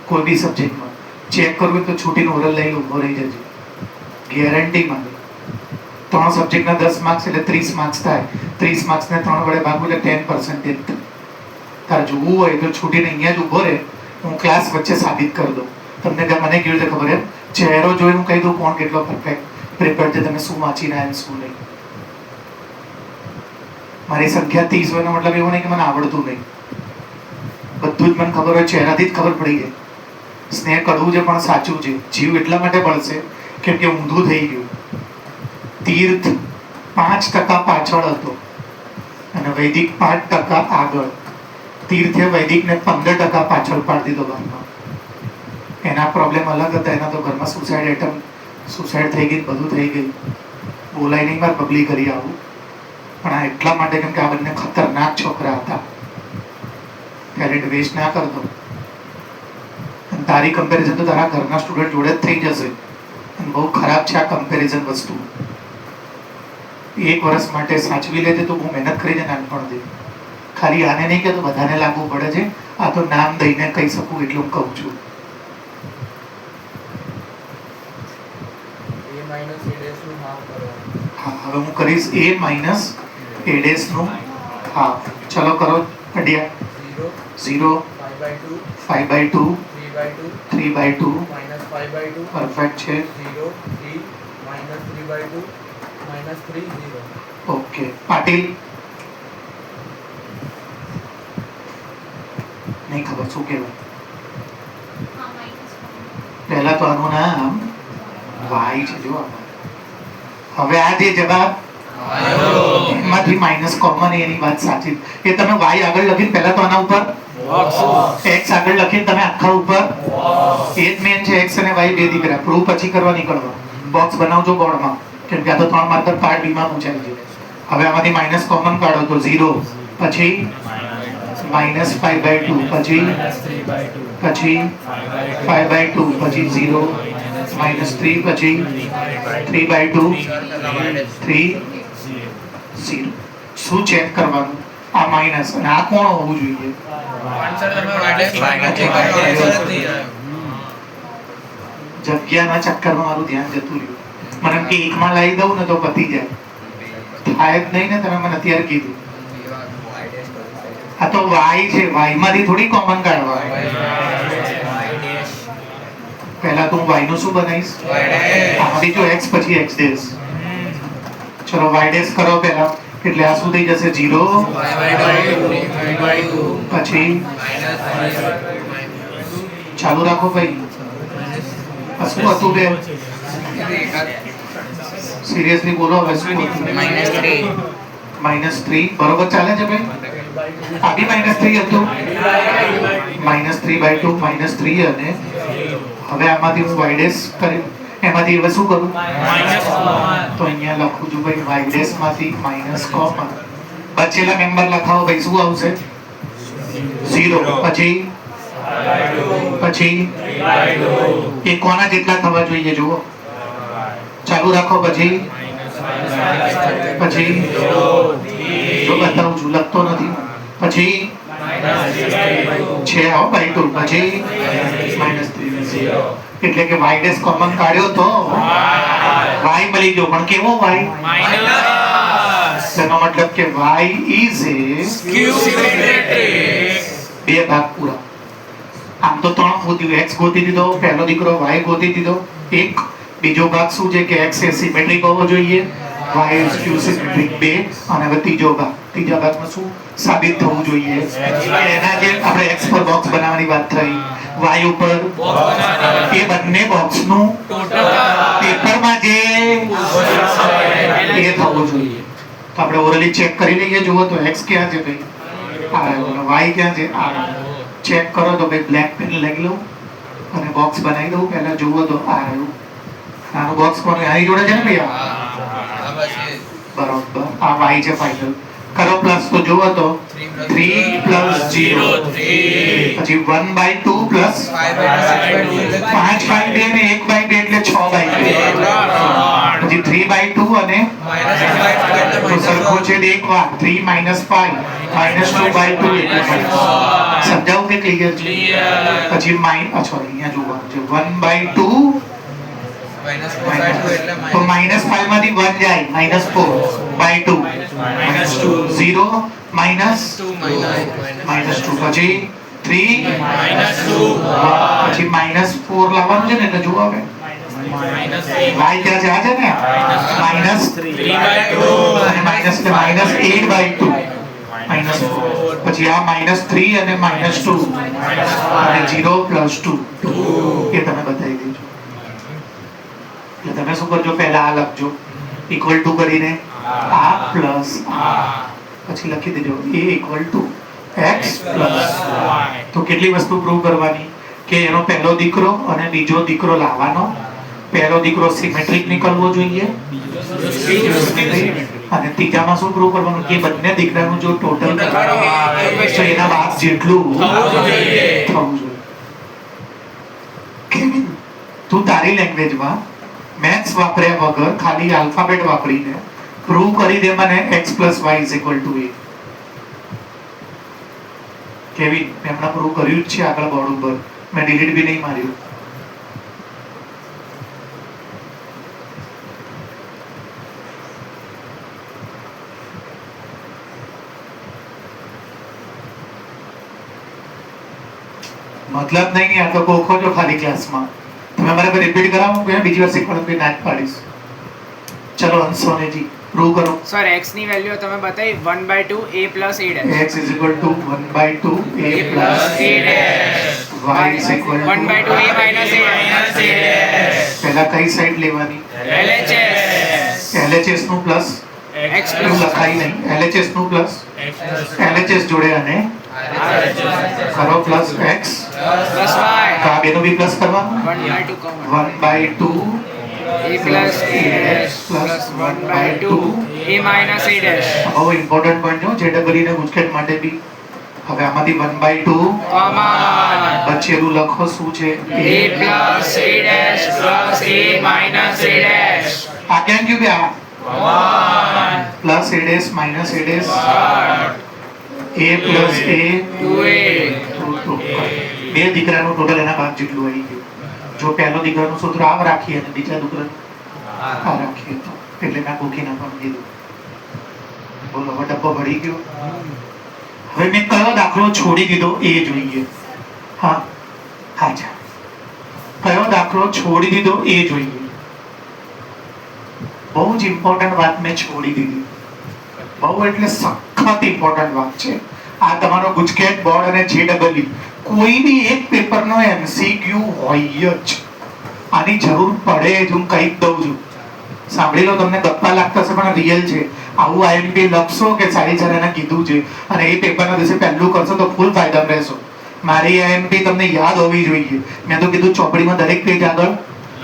કોઈ બી સબ્જેક્ટમાં. ચેક કરવું તો છૂટીને ઓરલ લઈને ઊભો રહી જજો, ગેરંટી માંગે. 3 સબ્જેક્ટના 10 માર્ક્સ એટલે 30 માર્ક્સ થાય. 30 માર્ક્સને 3 વડે ભાગવું એટલે 10%. તારે જોવું હોય તો છૂટીને અહીંયા જ ઊભો રહે, હું ક્લાસ વચ્ચે સાબિત કરી દઉં તમને. કે મને કેવી રીતે ખબર? એમ ચહેરો જોઈને હું કહી દઉં કોણ કેટલો પરફેક્ટ પ્રિપેર છે, તમે શું વાંચીને આવ્યા શું નહીં. મારી સંખ્યા 30 હોય એનો મતલબ એવો નહીં કે મને આવડતું નહીં. બધું જ મને ખબર હોય, ચહેરાથી જ ખબર પડી ગઈ. સ્નેહ કડવું છે પણ સાચું છે. જીવ એટલા માટે બળશે કેમ કે ઊંધું થઈ ગયું. તીર્થ 5% પાછળ હતો અને વૈદિક 5% આગળ. તીર્થે વૈદિકને 15% પાછળ પાડી દીધો ઘરમાં. એના પ્રોબ્લેમ અલગ હતા, એના તો ઘરમાં સુસાઇડ થઈ ગઈ, બધું થઈ ગયું. બોલાય નહીં, મારે બબલી કરી આવું. પણ આ એટલા માટે કેમ કે આ બંને ખતરનાક છોકરા હતા. ટેલેન્ટ વેસ્ટ ના કરતો. તારી કમ્પેરિઝન તો તારા ઘરના સ્ટુડન્ટ જોડે જ થઈ જશે. અને બહુ ખરાબ છે આ કમ્પેરિઝન વસ્તુ. એક વર્ષ માટે સાચવી લેજે તો બહુ મહેનત કરીને નાનપણથી. ખાલી આને નહીં કે તો બધાને લાગુ પડે છે. આ તો નામ દઈને કહી શકું એટલું હું કહું છું. a minus a dash નું half કરવાનું. હા, હવે હું કરીશ a માઇનસ a ડેશ નું હાફ. ચલો કરો અડિયા. 0 0 5 by 2 5/2 3 by 2 3/2 minus 5 by 2 perfect છે. 0 3 minus 3 by 2 minus 3 0. Okay Patil નહીં ખબર શું કહેવાય. પહેલા તો આનું નામ વાય છે જો આમાં. હવે આ જે જવાબ એમાંથી માઇનસ કોમન એની વાત સાચી. એ તમે વાય આગળ લખીને પહેલા તો આના ઉપર એક્સ આગળ લખીને તમે આખા ઉપર એ જ મેન છે. એક્સ અને વાય બે દીકરા. પ્રૂવ પછી કરવા નીકળવા. બોક્સ બનાવજો બોર્ડમાં કેમ કે આ તો 3 માર્કર પાર્ટ બી માં પૂછાય છે. હવે આમાંથી માઇનસ કોમન કાઢો તો 0 પછી માઇનસ 5/2 પછી 5/2 પછી 0 માઇનસ 3 પછી 3/2 3 0. શું ચેક કરવાનું? આ માઇનસ અને આ કોણ હોવું જોઈએ? જગ્યાના ચક્કરમાં મારું ધ્યાન જતું રહ્યું. મને એમ કે એકમાં લાવી દઉં ને તો પતી જાય. થાય જ નહીં ને. તમે મને અત્યારે કીધું આ તો વાય છે. વાય માંથી થોડી કોમન કાઢવા. પહેલા તો હું વાય નું શું બનાવીશ? આમાંથી જો x પછી x ડેશ. ચલો y ડેશ કરો પહેલા. એટલે આ શું થઈ જશે? 0 પછી ચાલુ રાખો ભાઈ. આ શું હતું બે? સિરિયસલી બોલો હવે શું હતું? -3 બરોબર ચાલે છે ભાઈ? આ બી -3 હતું. -3/2 -3 અને હવે આમાંથી હું y ડેશ કરી એમાંથી હવે શું કરું? તો અહીંયા લખું છું ભાઈ y ડેશ માંથી માઇનસ કોમન. બચેલા મેમ્બર લખાવો ભાઈ. શું આવશે? 0 પછી એ કોના જેટલા થવા જોઈએ જુઓ. ચાલુ રાખો. પછી જો બતાવું છું લખતો નથી. પછી છે આવો બાય 2 પછી -3 એટલે કે y ડેશ કોમન કાઢ્યો તો y મળી ગયો. પણ કેવો y? તેનો મતલબ કે y is a બે ભાગ પૂરા. આમ તો 3 ગોત્યું. x ગોતી દીધો, પહેલો દીકરો y ગોતી દીધો એક. બીજો ભાગ શું છે કે x એ સિમેટ્રિક હોવો જોઈએ, y is q સિમેટ્રિક 2. અને હવે ત્રીજો ભાગ. ત્રીજા ભાગમાં શું સાબિત થવું જોઈએ? એના જે આપણે x પર બોક્સ બનાવવાની વાત થઈ, y ઉપર એ બંને બોક્સનું પેપરમાં જે એ થવું જોઈએ. તો આપણે ઓરલી ચેક કરી લઈએ. જુઓ તો x ક્યાં છે ભાઈ? આ રહ્યો. y ક્યાં છે? આ ચેક કરો તો ભાઈ બ્લેક પેન લઈ લઉં અને બોક્સ બનાવી દઉં. પહેલા જુઓ તો આ રહ્યું. આનું બોક્સ કોનું? આની જોડે છે ને ભાઈ? બરોબર. આ y છે ફાઇનલ. કરો પ્લસ તો જુઓ તો 3 + 0 પછી 1/2 પ્લસ 5/2 ને 1/2 એટલે 6/2 પછી 3/2 અને તો સરખો છે એક વાર 3 - 5 -2/2 એટલે સમજાવું કે ક્લિયર છે? પછી અચ્છા અહીંયા જોવાનું છે 1/2 તો -5 માંથી 1 જાય -4/2 -2 0 -2 પછી 3 પછી -4 લાવવાનું છે ને એટલે જુઓ હવે y ક્યાં છે? આ છે ને -3/2 અને -8/2 -4 પછી આ -3 અને -2 અને 0 + 2 એ તમે બતાવી દેજો. એટલે તમે શું કરજો? પહેલા આ લખજો ઇક્વલ ટુ કરીને આ પ્લસ આ પછી લખી દેજો a = x + તો કેટલી વસ્તુ પ્રૂવ કરવાની કે એનો પહેલો દીકરો અને બીજો દીકરો લાવવાનો. પહેલો દીકરો સિમેટ્રિક નીકળવો જોઈએ અને ત્રીજામાં શું પ્રૂવ કરવાનું કે બંને દીકરાનું જો ટોટલ તો એના બાપ જેટલું થવું જોઈએ. કેમ તું તારી લેંગ્વેજમાં મેથ્સ વાપર્યા વગર ખાલી આલ્ફાબેટ વાપરીને પ્રૂવ કરી દે મને x + y = a. કેવી મેં હમણાં પ્રૂવ કર્યું જ છે આગળ બોર્ડ ઉપર, મેં ડિલીટ બી નહીં માર્યું. મતલબ નહીં, આ તો ગોખો છો ખાલી ક્લાસમાં. તમે મારે રિપીટ કરાવો કે બીજી વાર શીખવાનું કોઈ ના જ પાડીશ. ચલો અંશોનેજી પ્રૂવ કરો. સર x ની વેલ્યુ તમે બતાવી 1/2 a plus a dash. x = 1/2 a plus a dash. y = 1/2 a minus a dash. પહેલા કઈ સાઈડ લેવાની? LHS. LHS નું પ્લસ x એવું plus લખાય નહીં, LHS નું પ્લસ LHS જોડે અને કરો પ્લસ x plus y. તો આ બેનો બી પ્લસ કરવાનું. 1/2 common. 1/2 a plus a dash plus 1/2 a minus a dash. બહુ ઇમ્પોર્ટન્ટ પોઈન્ટ જો JEE ને ગુજકેટ માટે બી. હવે આમાંથી 1/2 common. બચેલું લખો શું છે? a plus a dash plus a minus a dash. આ કેમ ક્યું બે? આ common. Plus a dash minus a dash third. a plus a 2a. બે દીકરાનું ટોટલ એના ભાગ જેટલું આવી ગયું. જો પહેલો દીકરાનું સૂત્ર આમ રાખીએ અને બીજા દીકરાનું આ રાખીએ તો એટલે મેં ગોખી નાખવાનું કીધું. બોલો હવે ડબ્બો ભરી ગયો. હવે મેં કયો દાખલો છોડી દીધો એ જોઈએ. હા હાજા કયો દાખલો છોડી દીધો એ જોઈએ. બહુ જ ઇમ્પોર્ટન્ટ વાત મેં છોડી દીધી. બહુ એટલે સખત ઇમ્પોર્ટન્ટ વાત છે. આ તમારો ગુજકેટ બોર્ડ અને JEE કોઈ બી એક પેપરનો MCQ હોય જ. આની જરૂર પડે જ, હું કહી દઉં છું. સાંભળી લો, તમને ગપ્પા લાગતા હશે પણ રિયલ છે. આવું IMP લખશો કે સારી એને કીધું છે અને એ પેપરના દિવસે પહેલું કરશો તો ફૂલ ફાયદામાં રહેશો. મારી IMP તમને યાદ હોવી જોઈએ. મેં તો કીધું ચોપડીમાં દરેક પેજ આગળ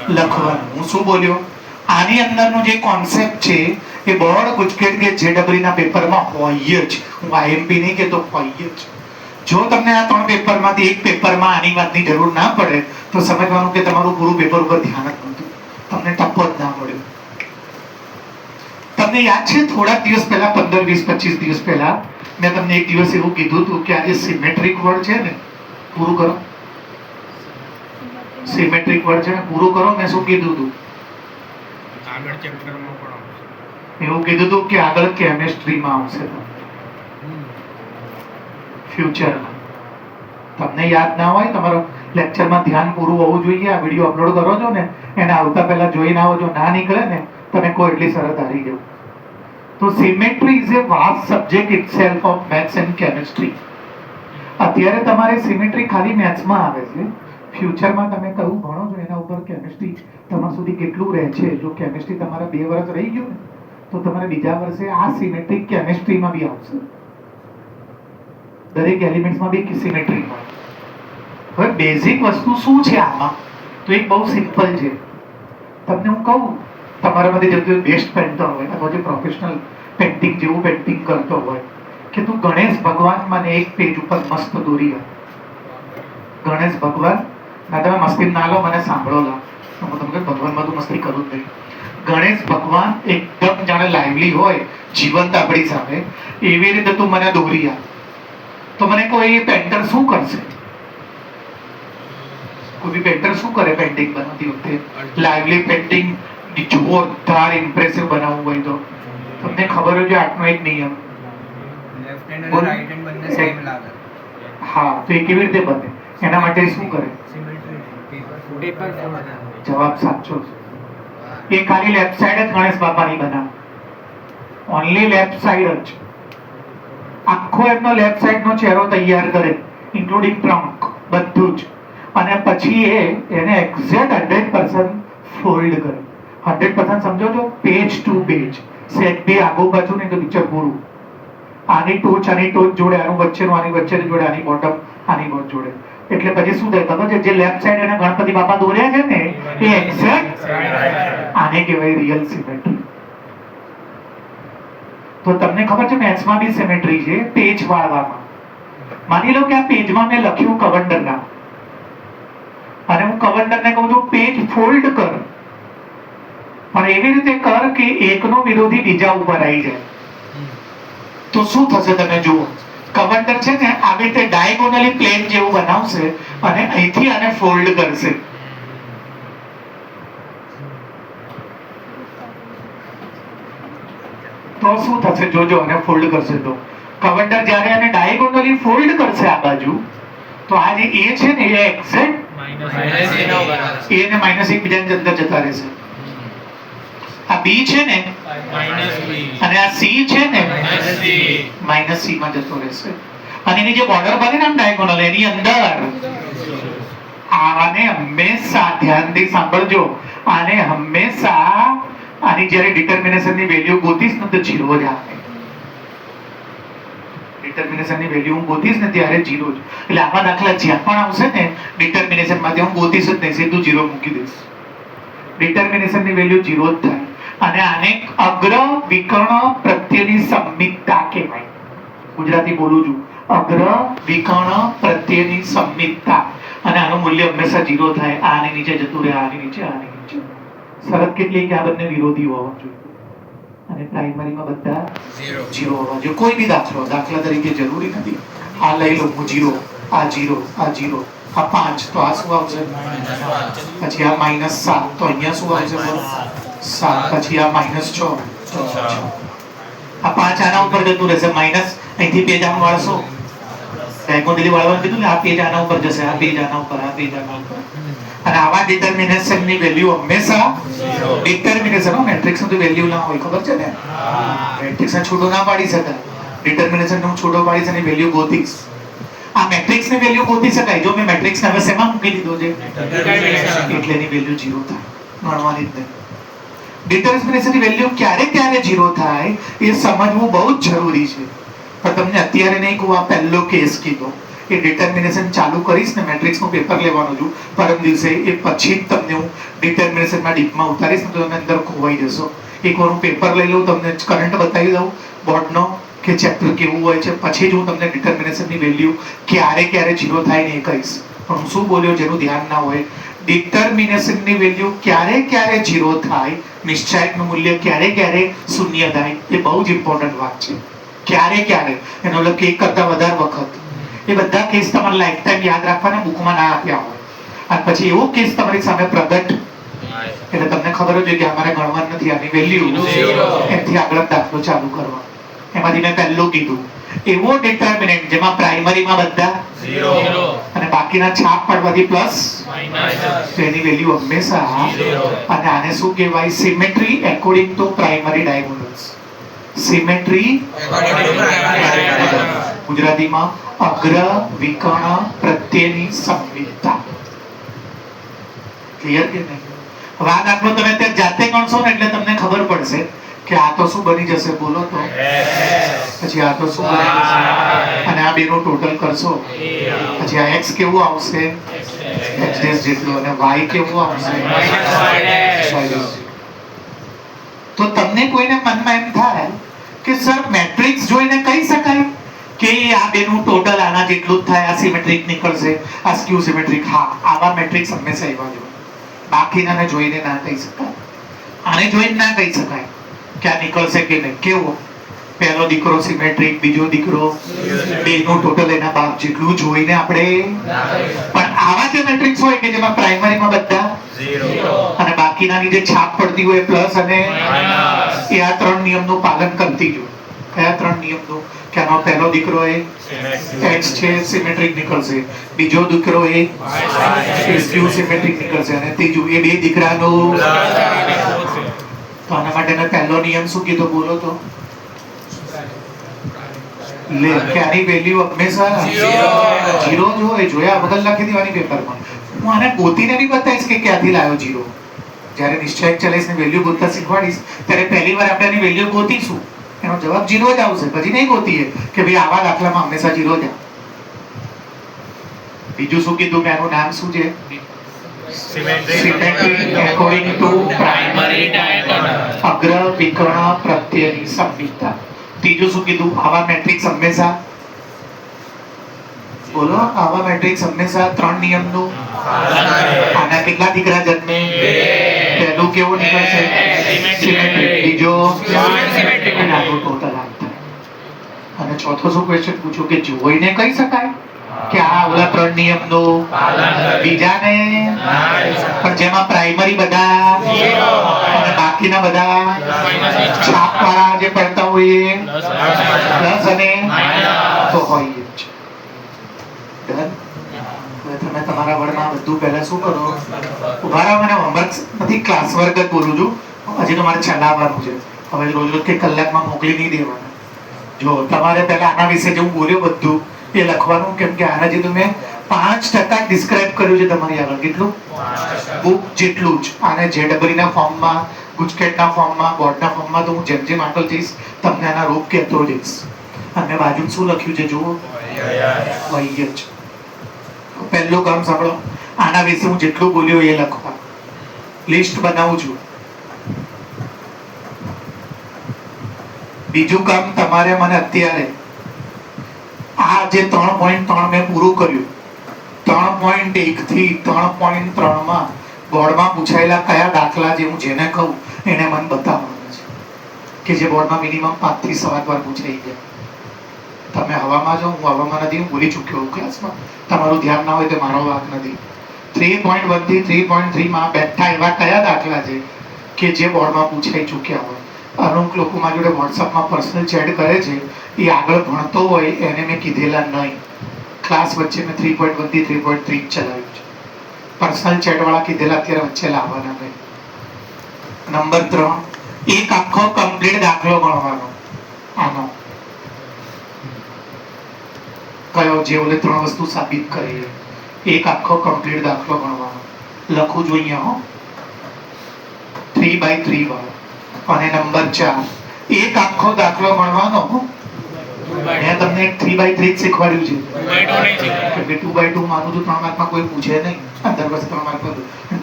લખવાનું. હું શું બોલ્યો? આની અંદરનો જે કોન્સેપ્ટ છે એ બોર્ડ ગુજકેટ કે JEE ના પેપરમાં હોય જ. હું IMP નહીં કહેતો, હોય જ. જો તમને આ 3 પેપરમાંથી એક પેપરમાં આની વાતની જરૂર ના પડે તો સમજવાનું કે તમારું પૂરું પેપર ઉપર ધ્યાન જ નહોતું, તમને ટપ્પો જ ના મળ્યો. તમને યાદ છે થોડાક દિવસ પહેલા 15, 20, 25 દિવસ પહેલા મેં તમને એક દિવસ એવું કીધું હતું કે આ જે સિમેટ્રિક વર્ડ છે ને પૂરું કરો. સિમેટ્રિક વર્ડ છે ને પૂરું કરો. મેં શું કીધું હતું? આગળ ચેપ્ટરમાં પણ આવશે. એવું કીધું હતું કે આગળ કેમિસ્ટ્રીમાં આવશે ફ્યુચરમાં. તમને યાદ ના હોય, તમારો લેક્ચરમાં ધ્યાન પૂરું હોવું જોઈએ. આ વિડીયો અપલોડ કરો છો ને એને આવતા પહેલા જોઈને આવો. જો ના નીકળે ને તમે કોઈ એટલી શરત હારી ગયો. તો symmetry is A vast subject itself of maths and chemistry. અત્યારે તમારે સિમેટ્રી ખાલી મેથ્સમાં આવે છે. ફ્યુચરમાં તમે કયું ભણો છો એના ઉપર કેમિસ્ટ્રી તમારા સુધી કેટલું રહે છે. જો કેમિસ્ટ્રી તમારા 2 વર્ષ રહી ગયું ને તો તમારે બીજા વર્ષે આ સિમેટ્રી કેમિસ્ટ્રીમાં બી આવશે. દરેક એલિમેન્ટ્સમાં બી સિમેટ્રી હોય. હવે બેઝિક વસ્તુ શું છે આમાં? તો એક બહુ સિમ્પલ છે. તમને હું કહું, તમારામાંથી જે બેસ્ટ પેન્ટર હોય અથવા જે પ્રોફેશનલ પેન્ટિંગ જેવું પેન્ટિંગ કરતો હોય કે તું ગણેશ ભગવાન મને એક પેજ ઉપર મસ્ત દોરી આપ. ગણેશ ભગવાન ના તમે મસ્તી ના લો, મને સાંભળો લા. હું તમને ભગવાનમાં તું મસ્તી કરું જ નહીં. ગણેશ ભગવાન એકદમ જાણે લાઇવલી હોય, જીવંત આપણી સામે, એવી રીતે તું મને દોરી આપ. તો મને કોઈ પેન્ટર શું કરશે? કોઈ પેન્ટર શું કરે પેન્ટિંગ બનાવતી વખતે? લાઇવલી પેન્ટિંગ જોરદાર ઇમ્પ્રેસિવ બનાવવું હોય તો તમને ખબર હોય છે આર્ટનો એક નિયમ, લેફ્ટ હેન્ડ અને રાઈટ હેન્ડ બંને સેમ લાગે. હા, તો એ કેવી રીતે બને? એના માટે શું કરે? પેપર જવાબ સાચો છે. એ ખાલી લેફ્ટ સાઈડ જ ગણેશ બાપાની બનાવે. ઓનલી લેફ્ટ સાઈડ જ. આખો એમનો લેફ્ટ સાઈડ નો ચહેરો તૈયાર કરે, ઇન્ક્લુડિંગ ટ્રંક, બધું જ. અને પછી એને એક્ઝેક્ટ 100% ફોલ્ડ કરે. 100% સમજો છો? પેજ ટુ પેજ, સેટ બી આગુ પાછું નહીં તો પિક્ચર પૂરું. આની ટોચ જોડે, આનું વચ્ચેનું આની વચ્ચેની જોડે, આની બોટમ આની બોટ જોડે. એટલે પછી શું થાય ખબર છે? જે લેફ્ટ સાઈડ એને ગણપતિ બાપા દોર્યા છે ને એ એક્ઝેક્ટ આને કહેવાય રિયલ સિમેટ્રી. તો તમને ખબર છે મેથ્સમાં બી સિમેટ્રી છે પેજ વાળવામાં. માની લો કે આ પેજમાં મેં લખ્યું કવંડરના અને હું કવંડરને કહું છું પેજ ફોલ્ડ કર, પણ એવી રીતે કર કે એકનો વિરોધી બીજા ઉપર આવી જાય તો શું થશે તમે જુઓ. કવંડર છે ને આવી રીતે ડાયગોનલી પ્લેન જેવું બનાવશે અને અહીંથી આને ફોલ્ડ કરશે. તો શું થશે જોજો, અને ફોલ્ડ કરશે તો કવંડર જ્યારે આને ડાયગોનલી ફોલ્ડ કરશે આ બાજુ તો આ જે એ છે ને એ એક્ઝેક્ટ એ ને માઇનસ એકબીજાની અંદર જતા રહેશે. આ બી છે ને અને આ સી છે ને માઇનસ સી માં જતો રહેશે. અને એની જે બોર્ડર બને ને આમ ડાયગોનલ એની અંદર આને હંમેશા ધ્યાનથી સાંભળજો, આને હંમેશા આની જ્યારે ડિટર્મિનેશન ની વેલ્યુ ગોતીશ ને તો 0 જ આવે. ડિટર્મિનેશન ની વેલ્યુ હું ગોતીશ ને ત્યારે 0 જ. એટલે આવા દાખલા જ્યાં પણ આવશે ને ડિટર્મિનેશન માંથી હું ગોતીશ જ નહીં, સીધું 0 મૂકી દઈશ. ડિટર્મિનેશન ની વેલ્યુ 0 જ થાય. અને આને અગ્ર વિકર્ણ પ્રત્યેની સંમિતતા કહેવાય. ગુજરાતી બોલું છું, અગ્ર વિકર્ણ પ્રત્યેની સંમિતતા. અને આનું મૂલ્ય હંમેશા 0 થાય. આની નીચે જતું રહે, આની નીચે, આની નીચે. શરત કેટલી કે આ બંને વિરોધી હોવા જોઈએ અને પ્રાઇમરીમાં બધા 0 હોવા જોઈએ. કોઈ બી દાખલા તરીકે જરૂરી નથી આ લઈ લો હું 0, આ 0, આ 0, આ 5 તો આ શું આવશે પછી આ -7 તો અહીંયા શું આવશે બોલો 7 પછી આ -6 તો 6 આ 5 આના ઉપર જતું રહેશે માઈનસ અહીંથી પેજ આમ વાળશો ડાયગોનલી વાળવાનું કીધું ને આ પેજ આના ઉપર જશે, આ પેજ આના ઉપર, આ પેજ આના ઉપર. અને આવા ડિટર્મિનેશન ની વેલ્યુ હંમેશા ડિટર્મિનેશન મેટ્રિક્સ નું વેલ્યુ ના હોય, ખબર છે ને? મેટ્રિક્સ ને છૂટો ના પાડી શકાય. ડિટર્મિનેશન નું છૂટો પાડીશ અને વેલ્યુ ગોતીશ. આ મેટ્રિક્સ ની વેલ્યુ ગોતી શકાય. જો મેં મેટ્રિક્સ ને હવે શેમાં મૂકી દીધો છે એટલે એની વેલ્યુ 0 થાય, ગણવાની જ નહીં. ડિટર્મિનેશન ની વેલ્યુ ક્યારે 0 થાય એ સમજવું બહુ જ જરૂરી છે. પણ તમને અત્યારે નહીં કહું, આ પહેલો કેસ કીધો એ ડિટર્મિનેશન ચાલુ કરીશ ને મેટ્રિક્સ નું પેપર લેવાનું છું પરમ દિવસે, એ પછી જ તમને હું ડિટર્મિનેશન માં ડીપમાં ઉતારીશ ને તો તમે અંદર ખોવાઈ જશો. એકવાર હું પેપર લઈ લઉં, તમને કરંટ બતાવી દઉં બોર્ડનો કે ચેપ્ટર કેવું હોય છે, પછી જ હું તમને ડિટર્મિનેશન ની વેલ્યુ ક્યારે 0 થાય ને એ કહીશ. પણ હું શું બોલ્યો જેનું ધ્યાન ના હોય, ડિટર્મિનેશન ની વેલ્યુ ક્યારે 0 થાય, નિશ્ચાયક નું મૂલ્ય ક્યારે 0 થાય, એ બહુ જ ઇમ્પોર્ટન્ટ વાત છે. ક્યારે એનો મતલબ કે એક કરતા વધારે વખત. એ બધા કેસ તમારે લાઈફ ટાઈમ યાદ રાખવાના, બુકમાં ના આપ્યા હોય. અને પછી એવો કેસ તમારી સામે પ્રગટ એટલે તમને ખબર જ હોય કે અમારે ગણવાનું નથી આની વેલ્યુ, એમથી આગળ દાખલો ચાલુ કરવા. એમાંથી મેં પહેલું કીધું એવો ડિટર્મિનન્ટ જેમાં પ્રાઇમરીમાં બધા 0 અને બાકીના છાપ પડવાથી પ્લસ તો એની વેલ્યુ હંમેશા 0. અને આને શું કહેવાય? Symmetry according to primary diagonals. Symmetry ગુજરાતીમાં અગ્ર વિકર્ણ પ્રત્યેની સંમિતતા. ક્લિયર કે નહીં? હવે આ દાખલો તમે અત્યારે જાતે ગણશો ને એટલે તમને ખબર પડશે કે આ તો શું બની જશે બોલો તો, પછી આ તો શું બની જશે, અને આ બેનું ટોટલ કરશો પછી આ x કેવું આવશે x' જેટલું, અને y કેવું આવશે. તો તમને કોઈને મનમાં એમ થાય કે સર મેટ્રિક્સ જોઈને કહી શકાય કે આ બેનું ટોટલ આના જેટલું જ થાય, આ સિમેટ્રિક નીકળશે, આ સ્ક્યુ સિમેટ્રિક. હા, આવા મેટ્રિક્સ હંમેશા એવા જ હોય. બાકીનાને જોઈને ના કહી શકાય, આને જોઈને ના કહી શકાય કે આ નીકળશે કે નહીં. કેવો? પહેલો દીકરો સિમેટ્રિક, બીજો દીકરો, બેનું ટોટલ એના બાપ જેટલું જોઈને આપણે. પણ આવા જે મેટ્રિક્સ હોય કે જેમાં પ્રાઇમરીમાં બધા 0 અને બાકીનાની જે છાપ પડતી હોય પ્લસ અને એ આ 3 નિયમનું પાલન કરતી જ હોય. કયા 3 નિયમનું? કે આનો પહેલો દીકરો એ x છે સિમેટ્રિક નીકળશે, બીજો દીકરો એ સ્ક્યુ સિમેટ્રિક નીકળશે, અને ત્રીજું એ બે દીકરાનું. તો આના માટેનો પહેલો નિયમ શું કીધો બોલો તો? લે કે આની વેલ્યુ હંમેશા 0 જ હોય. જોયા વગર લખી દેવાની પેપરમાં. હું આને ગોતીને બી બતાવીશ કે ક્યાંથી લાવ્યો 0. જ્યારે નિશ્ચયક ચલાવીશ ને વેલ્યુ ગોતતા શીખવાડીશ ત્યારે પહેલી વાર આપણે એની વેલ્યુ ગોતીશું, એનો જવાબ 0 જ આવશે. પછી નહીં ગોતીએ કે ભાઈ આવા દાખલામાં હંમેશા 0 જ. બીજું શું કીધું મેં? આનું નામ શું છે? Symmetry according to primary diagonal. અગ્ર વિકર્ણ પ્રત્યેની સંમિતતા. ત્રીજું શું કીધું? આવા મેટ્રિક્સ હંમેશા બોલો, આવા મેટ્રિક્સ હંમેશા 3 નિયમનું. આના કેટલા દીકરા જન્મે? પહેલું કેવું નીકળશે? સિમેટ્રિક. બીજો Symmetric. અને આનું ટોટલ આમ થાય. અને ચોથો શું ક્વેશ્ચન પૂછ્યું કે જોઈને કહી શકાય કે આ ઓલા 3 નિયમનું બીજાને પણ જેમાં પ્રાઇમરી બધા અને બાકીના બધા છાપવાળા જે પડતા હોય એ પ્લસ અને તો હોય જ છે. Done? હવે તમે તમારા વર્ગમાં બધું પહેલા શું કરો, ઉભા રહો, મને હોમવર્ક નથી, ક્લાસ વર્ક જ બોલું છું, હજી તો મારે ચલાવવાનું છે. હવે રોજ રોજ કે કલાકમાં મોકલી નહીં દેવાના. જો તમારે પહેલા આના વિશે જે હું બોલ્યો બધું એ લખવાનું, કેમ કે આના જે મેં 5% ડિસ્ક્રાઇબ કર્યું છે તમારી આગળ. કેટલું? બુક જેટલું જ. આને JEE ના ફોર્મમાં, ગુજકેટના ફોર્મમાં, બોર્ડના ફોર્મમાં તો હું જેમ જેમ આગળ જઈશ તમને આના રૂપ કહેતો જઈશ. અને બાજુ શું લખ્યું છે જુઓ, વહી જ. પહેલું કામ સાંભળો, આના વિશે હું જેટલું બોલ્યો એ લખવા, લિસ્ટ બનાવું છું. બીજું કામ તમારે મને અત્યારે આ જે 3.3 મેં પૂરું કર્યું, 3.1 થી 3.3 માં બોર્ડમાં પૂછાયેલા કયા દાખલા જે હું જેને કહું એને મને બતાવવાના છે કે જે બોર્ડમાં મિનિમમ 5 થી 7 વાર પૂછાઈ ગયા. તમે હવામાં છો, હું હવામાં નથી, હું ભૂલી ચૂક્યો ક્લાસમાં. તમારું ધ્યાન ના હોય તો મારો વાંક નથી. 3.1 થી 3.3 માં બેઠા એવા કયા દાખલા છે કે જે બોર્ડમાં પૂછાઈ ચૂક્યા હોય. અમુક લોકો મારી જોડે વોટ્સઅપમાં પર્સનલ ચેટ કરે છે, એ આગળ ભણતો હોય એને મેં કીધેલા નહીં. ક્લાસ વચ્ચે મેં 3.1 થી 3.3 ચલાવ્યું છે. પર્સનલ ચેટ વાળા કીધેલા અત્યારે વચ્ચે લાવવાના નહીં. નંબર 3, એક આખો કમ્પ્લીટ દાખલો ગણવાનો. આનો કયો જે ઓલે 3 વસ્તુ સાબિત કરી છે, એક આખો કમ્પ્લીટ દાખલો ગણવાનો. લખું જોઈએ હો, 3x3 વાળો. અને નંબર 4, એક આખો દાખલો ગણવાનો. મેં તમને એક 3x3 જ શીખવાડ્યું છે, કેમ કે 2x2 માનું છું 3 માર્કમાં કોઈ પૂછે નહીં. 15 વર્ષ 3 માર્કમાં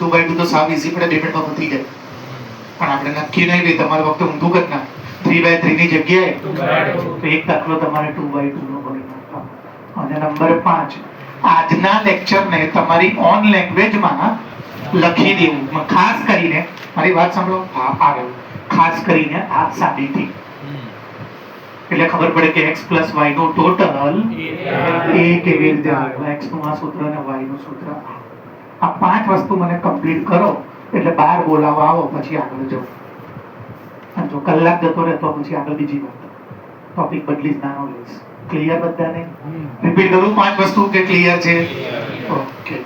2x2 તો સાવ ઈઝી પડે, 2 મિનિટમાં પતી જાય. પણ આપણે નક્કી નહીં રહી, તમારે વખતે ઊંધું કરી નાખ. 3x3 ની જગ્યાએ તો એક દાખલો તમારે 2x2 નો કરી નાખવાનો. અને નંબર 5, આજના લેક્ચરને તમારી ઓન લેંગ્વેજમાં લખી દેવું. ખાસ કરીને મારી વાત સાંભળો, હા આવ્યું, ખાસ કરીને આ સાબિતી, એટલે ખબર પડે કે x + y નું ટોટલ એ કેવી રીતે આવે. x નું આ સૂત્ર અને y નું સૂત્ર. આ 5 વસ્તુ મને કમ્પ્લીટ કરો એટલે 12 બોલાવવા આવો, પછી આગળ જવું. અને જો કલાક જતો રહે તો પછી આગળ બીજી વાત, ટોપિક બદલીશ, નાનો લઈશ. ક્લિયર બધાને? રિપીટ કરું 5 વસ્તુ કે ક્લિયર છે? ઓકે.